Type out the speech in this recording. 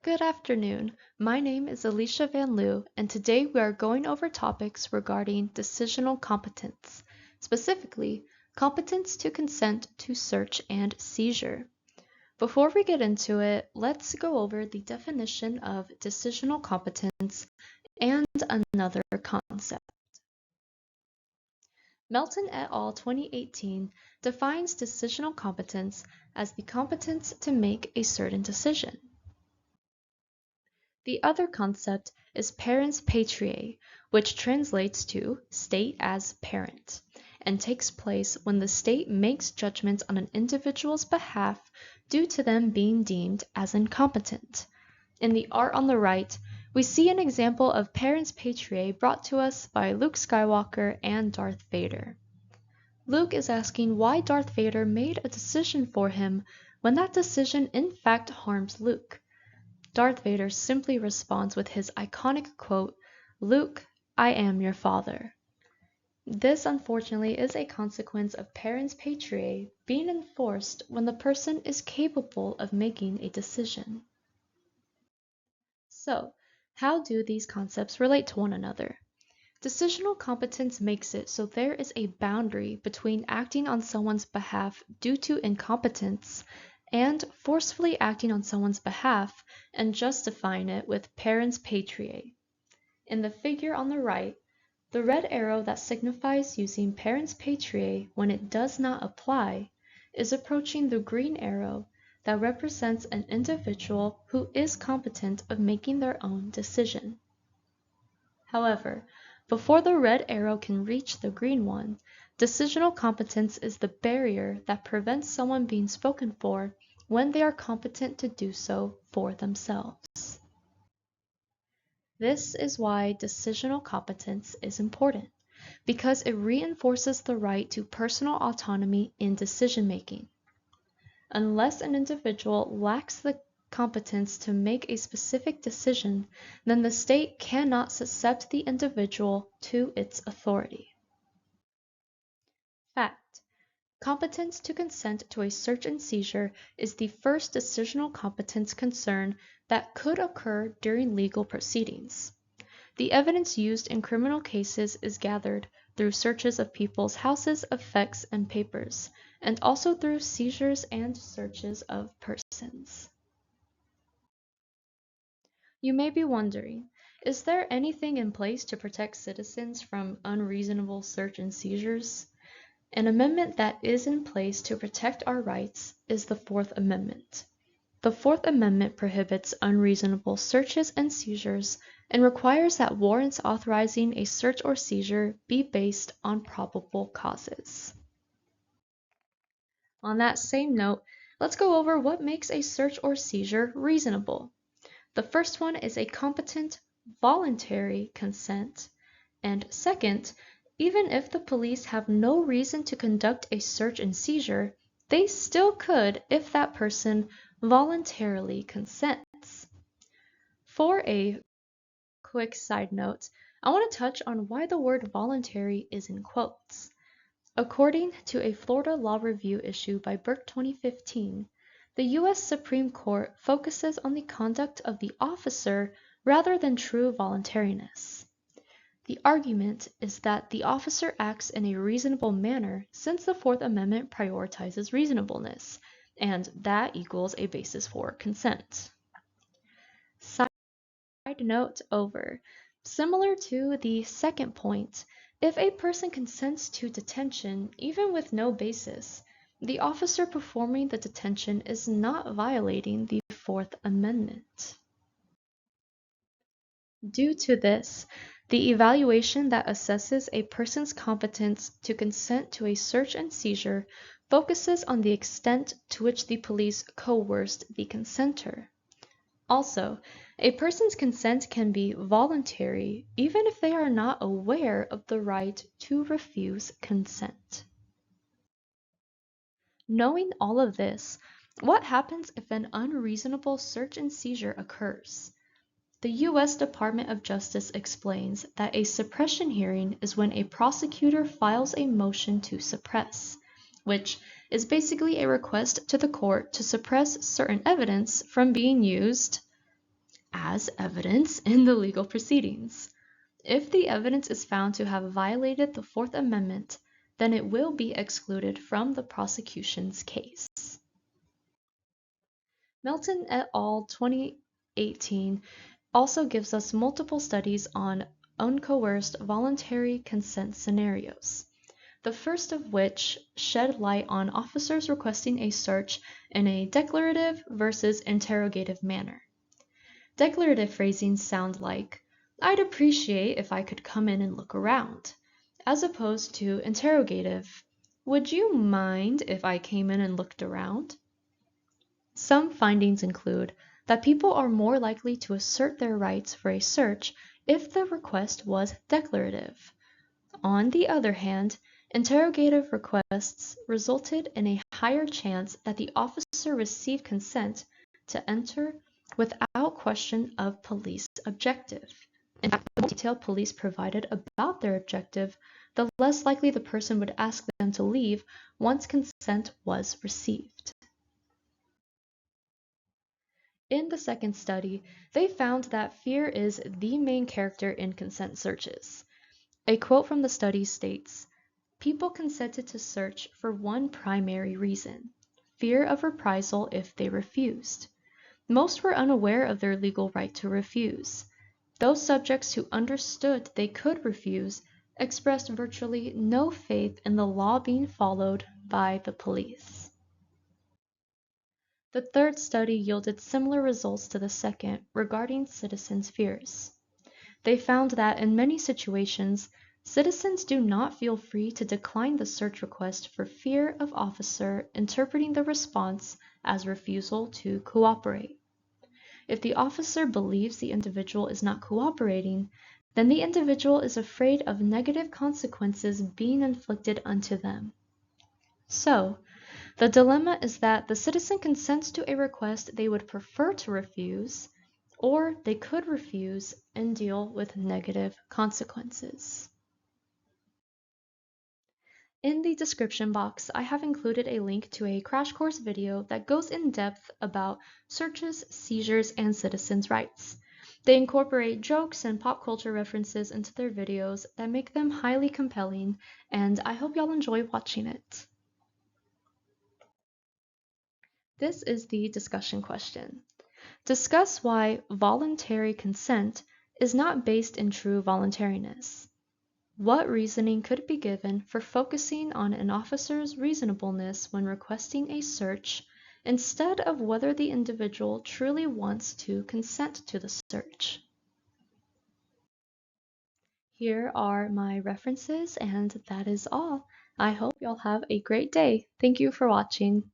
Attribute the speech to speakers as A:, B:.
A: Good afternoon. My name is Alicia Van Loo, and today we are going over topics regarding decisional competence, specifically competence to consent to search and seizure. Before we get into it, let's go over the definition of decisional competence and another concept. Melton et al. 2018 defines decisional competence as the competence to make a certain decision. The other concept is parens patriae, which translates to state as parent, and takes place when the state makes judgments on an individual's behalf due to them being deemed as incompetent. In the art on the right, we see an example of parens patriae brought to us by Luke Skywalker and Darth Vader. Luke is asking why Darth Vader made a decision for him when that decision in fact harms Luke. Darth Vader simply responds with his iconic quote, "Luke, I am your father." This unfortunately is a consequence of parens patriae being enforced when the person is capable of making a decision. So, how do these concepts relate to one another? Decisional competence makes it so there is a boundary between acting on someone's behalf due to incompetence and forcefully acting on someone's behalf and justifying it with parens patriae. In the figure on the right, the red arrow that signifies using parens patriae when it does not apply is approaching the green arrow that represents an individual who is competent of making their own decision. However, before the red arrow can reach the green one, decisional competence is the barrier that prevents someone being spoken for when they are competent to do so for themselves. This is why decisional competence is important, because it reinforces the right to personal autonomy in decision-making. Unless an individual lacks the competence to make a specific decision, then the state cannot suscept the individual to its authority. Fact: competence to consent to a search and seizure is the first decisional competence concern that could occur during legal proceedings. The evidence used in criminal cases is gathered through searches of people's houses, effects, and papers, and also through seizures and searches of persons. You may be wondering, is there anything in place to protect citizens from unreasonable search and seizures? An amendment that is in place to protect our rights is the Fourth Amendment. The Fourth Amendment prohibits unreasonable searches and seizures and requires that warrants authorizing a search or seizure be based on probable causes. On that same note, let's go over what makes a search or seizure reasonable. The first one is a competent, voluntary consent, and second, even if the police have no reason to conduct a search and seizure, they still could if that person voluntarily consents. For a quick side note, I want to touch on why the word voluntary is in quotes. According to a Florida Law Review issue by Burke 2015, the U.S. Supreme Court focuses on the conduct of the officer rather than true voluntariness. The argument is that the officer acts in a reasonable manner since the Fourth Amendment prioritizes reasonableness, and that equals a basis for consent. Side note over. Similar to the second point, if a person consents to detention, even with no basis, the officer performing the detention is not violating the Fourth Amendment. Due to this, the evaluation that assesses a person's competence to consent to a search and seizure focuses on the extent to which the police coerced the consenter. Also, a person's consent can be voluntary even if they are not aware of the right to refuse consent. Knowing all of this, what happens if an unreasonable search and seizure occurs? The U.S. Department of Justice explains that a suppression hearing is when a prosecutor files a motion to suppress, which is basically a request to the court to suppress certain evidence from being used as evidence in the legal proceedings. If the evidence is found to have violated the Fourth Amendment, then it will be excluded from the prosecution's case. Melton et al. 2018 also gives us multiple studies on uncoerced voluntary consent scenarios, the first of which shed light on officers requesting a search in a declarative versus interrogative manner. Declarative phrasings sound like, "I'd appreciate if I could come in and look around," as opposed to interrogative, "Would you mind if I came in and looked around?" Some findings include that people are more likely to assert their rights for a search if the request was declarative. On the other hand, interrogative requests resulted in a higher chance that the officer received consent to enter without question of police objective. In fact, the more detail police provided about their objective, the less likely the person would ask them to leave once consent was received. In the second study, they found that fear is the main character in consent searches. A quote from the study states, "People consented to search for one primary reason: fear of reprisal if they refused. Most were unaware of their legal right to refuse. Those subjects who understood they could refuse expressed virtually no faith in the law being followed by the police." The third study yielded similar results to the second regarding citizens' fears. They found that in many situations, citizens do not feel free to decline the search request for fear of officer interpreting the response as refusal to cooperate. If the officer believes the individual is not cooperating, then the individual is afraid of negative consequences being inflicted unto them. So, the dilemma is that the citizen consents to a request they would prefer to refuse, or they could refuse and deal with negative consequences. In the description box, I have included a link to a crash course video that goes in depth about searches, seizures, and citizens' rights. They incorporate jokes and pop culture references into their videos that make them highly compelling, and I hope y'all enjoy watching it. This is the discussion question. Discuss why voluntary consent is not based in true voluntariness. What reasoning could be given for focusing on an officer's reasonableness when requesting a search instead of whether the individual truly wants to consent to the search? Here are my references, and that is all. I hope y'all have a great day. Thank you for watching.